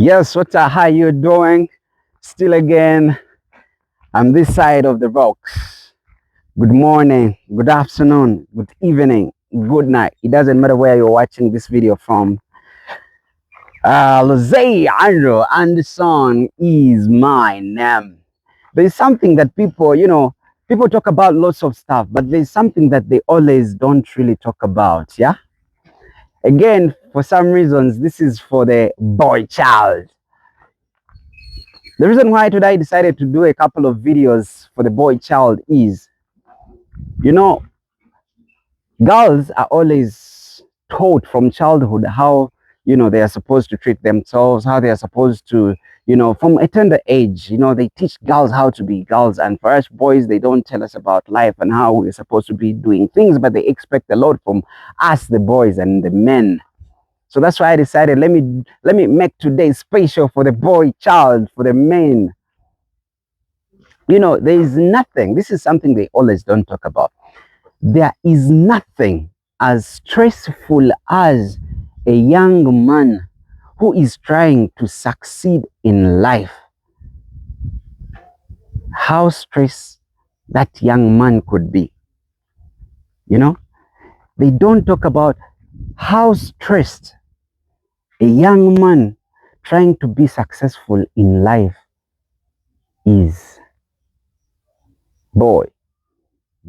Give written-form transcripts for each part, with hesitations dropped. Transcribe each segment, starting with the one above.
Yes, how you doing? Still again, I'm this side of the rocks. Good morning, good afternoon, good evening, good night. It doesn't matter where you're watching this video from. Lozay Andrew Anderson is my name. There's something that people talk about lots of stuff, but there's something that they always don't really talk about, yeah? Again, for some reasons, this is for the boy child. The reason why today I decided to do a couple of videos for the boy child is, you know, girls are always taught from childhood how, they are supposed to treat themselves, how they are supposed to, from a tender age, they teach girls how to be girls. And for us boys, they don't tell us about life and how we're supposed to be doing things, but they expect a lot from us, the boys and the men. So that's why I decided, let me make today special for the boy child, for the men. There is nothing, this is something they always don't talk about. There is nothing as stressful as a young man who is trying to succeed in life. How stressed that young man could be. They don't talk about how stressed a young man trying to be successful in life is. Boy,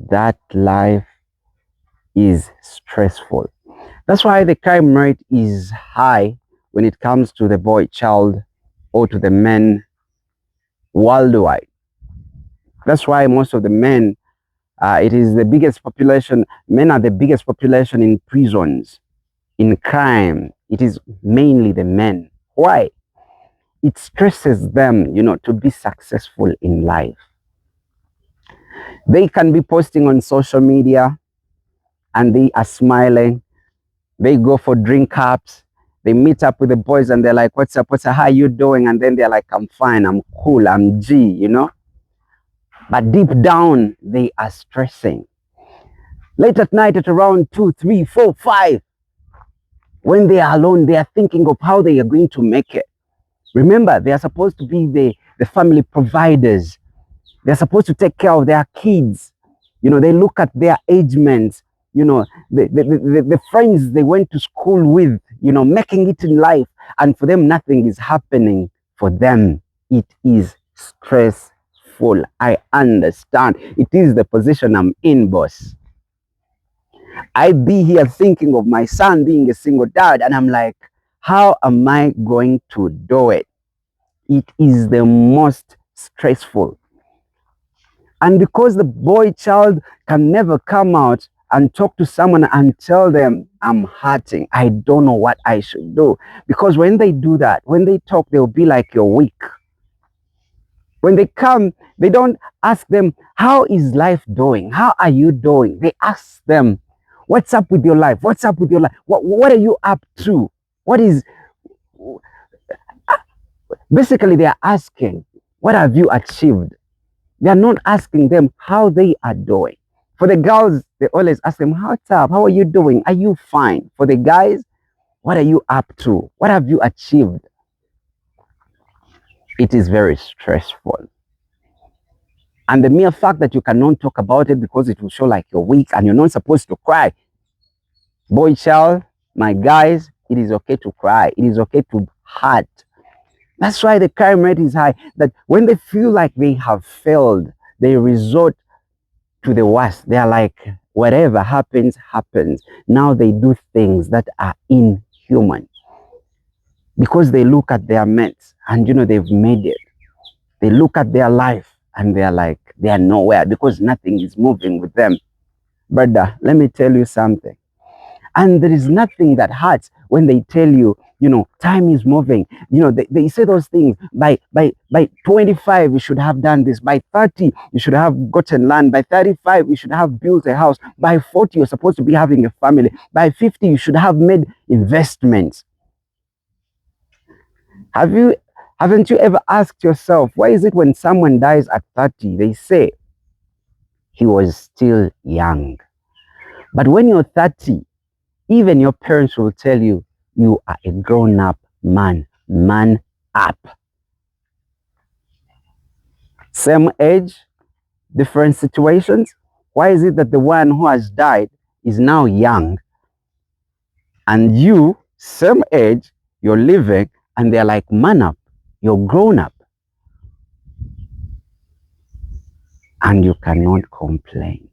that life is stressful. That's why the crime rate is high when it comes to the boy child or to the men worldwide. That's why most of the men, it is the biggest population, men are the biggest population in prisons, in crime. It is mainly the men. Why? It stresses them, to be successful in life. They can be posting on social media and they are smiling. They go for drink ups. They meet up with the boys and they're like, what's up? How you doing? And then they're like, I'm fine, I'm cool, I'm G, But deep down, they are stressing. Late at night at around 2, 3, 4, 5, when they are alone, they are thinking of how they are going to make it. Remember, they are supposed to be the family providers. They're supposed to take care of their kids. They look at their age mates, the friends they went to school with, making it in life. And for them, nothing is happening for them. It is stressful. I understand. It is the position I'm in, boss. I be here thinking of my son being a single dad, and I'm like, how am I going to do it? It is the most stressful. And because the boy child can never come out and talk to someone and tell them, I'm hurting, I don't know what I should do. Because when they do that, when they talk, they'll be like, you're weak. When they come, they don't ask them, how is life doing? How are you doing? They ask them, what's up with your life? What's up with your life? What are you up to? Basically, they are asking, what have you achieved? They are not asking them how they are doing. For the girls, they always ask them, what's up? How are you doing? Are you fine? For the guys, what are you up to? What have you achieved? It is very stressful. And the mere fact that you cannot talk about it because it will show like you're weak and you're not supposed to cry. Boy child, my guys, it is okay to cry. It is okay to hurt. That's why the crime rate is high. That when they feel like they have failed, they resort to the worst. They are like, whatever happens, happens. Now they do things that are inhuman. Because they look at their mates and they've made it. They look at their life and they are like, they are nowhere because nothing is moving with them. Brother, let me tell you something. And there is nothing that hurts when they tell you, time is moving. They say those things. By 25, you should have done this. By 30, you should have gotten land. By 35, you should have built a house. By 40, you're supposed to be having a family. By 50, you should have made investments. Haven't you ever asked yourself, why is it when someone dies at 30, they say he was still young? But when you're 30, even your parents will tell you, you are a grown-up man. Man up. Same age, different situations. Why is it that the one who has died is now young and you, same age, you're living and they're like, man up, you're grown up and you cannot complain?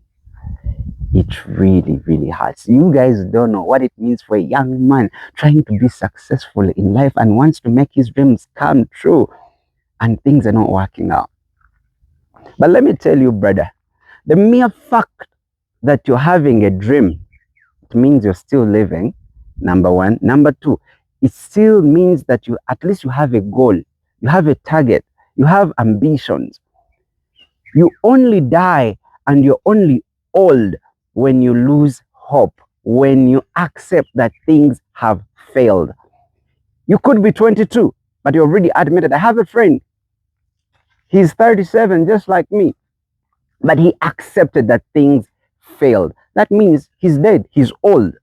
It really, really hurts. You guys don't know what it means for a young man trying to be successful in life and wants to make his dreams come true and things are not working out. But let me tell you, brother, the mere fact that you're having a dream, it means you're still living, number one. Number two, it still means that you at least you have a goal, you have a target, you have ambitions. You only die and you're only old when you lose hope, when you accept that things have failed. You could be 22, but you already admitted. I have a friend, he's 37, just like me, but he accepted that things failed. That means he's dead, he's old.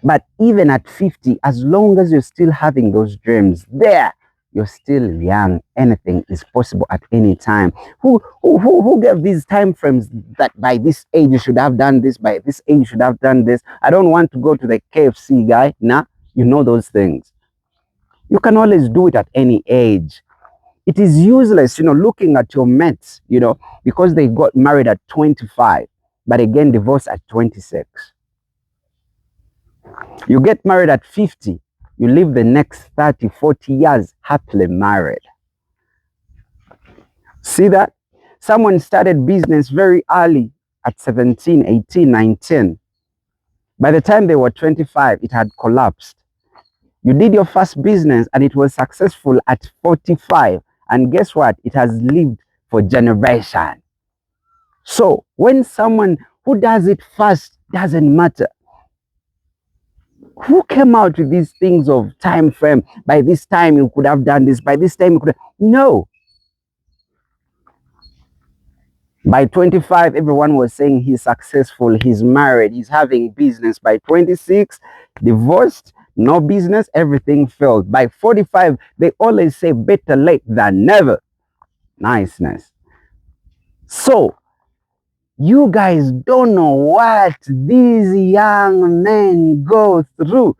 But even at 50, as long as you're still having those dreams there, you're still young. Anything is possible at any time. Who gave these time frames that by this age you should have done this, by this age you should have done this? I don't want to go to the KFC guy. Nah, you know those things. You can always do it at any age. It is useless, looking at your mates, because they got married at 25, but again divorced at 26. You get married at 50, you live the next 30, 40 years happily married. See that? Someone started business very early at 17, 18, 19. By the time they were 25, it had collapsed. You did your first business and it was successful at 45. And guess what? It has lived for generations. So when someone who does it first, doesn't matter. Who came out with these things of time frame? By this time you could have done this. By this time you could have... No. By 25, everyone was saying he's successful, he's married, he's having business. By 26, divorced, no business, everything failed. By 45, they always say better late than never. Niceness. So, you guys don't know what these young men go through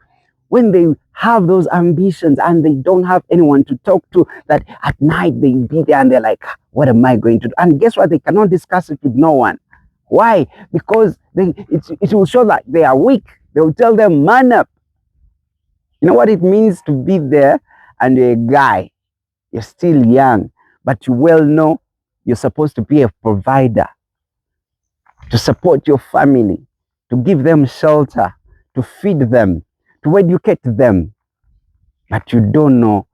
when they have those ambitions and they don't have anyone to talk to, that at night they be there and they're like, what am I going to do? And guess what? They cannot discuss it with no one. Why? Because it will show that they are weak. They will tell them, man up. You know what it means to be there and you're a guy. You're still young, but you well know you're supposed to be a provider, to support your family, to give them shelter, to feed them, to educate them. But you don't know,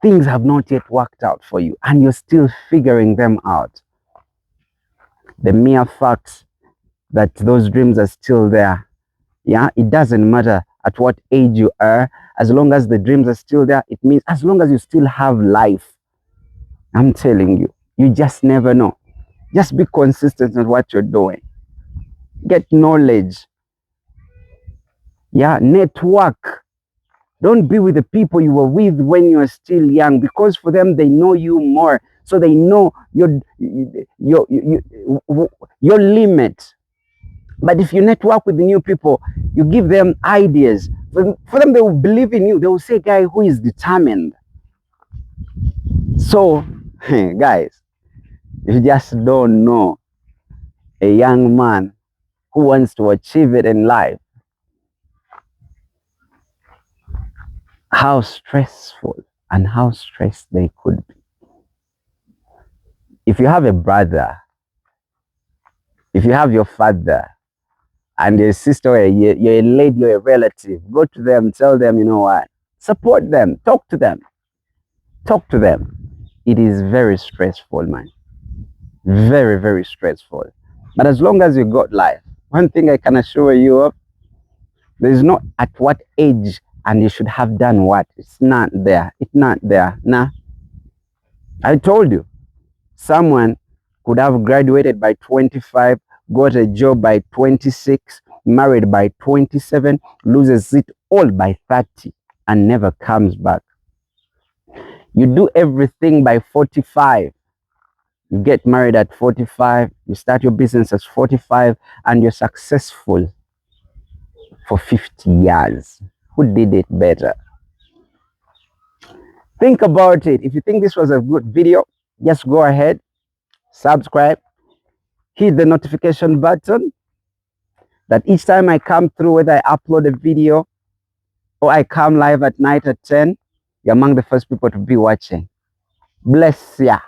things have not yet worked out for you and you're still figuring them out. The mere fact that those dreams are still there, it doesn't matter at what age you are, as long as the dreams are still there, it means as long as you still have life. I'm telling you, you just never know. Just be consistent in what you're doing. Get knowledge. Network. Don't be with the people you were with when you were still young, because for them, they know you more. So they know your limit. But if you network with the new people, you give them ideas. For them, they will believe in you. They will say, guy who is determined. So, guys, you just don't know a young man who wants to achieve it in life, how stressful and how stressed they could be. If you have a brother, if you have your father and your sister, or you're a lady, you're a relative, go to them, tell them, you know what, support them, talk to them. Talk to them. It is very stressful, man. Very, very stressful. But as long as you got life, one thing I can assure you of, there is not at what age and you should have done what. It's not there. It's not there. Nah. I told you, someone could have graduated by 25, got a job by 26, married by 27, loses it all by 30, and never comes back. You do everything by 45. You get married at 45, you start your business at 45, and you're successful for 50 years. Who did it better? Think about it. If you think this was a good video, just go ahead, subscribe, hit the notification button, that each time I come through, whether I upload a video or I come live at night at 10, you're among the first people to be watching. Bless ya.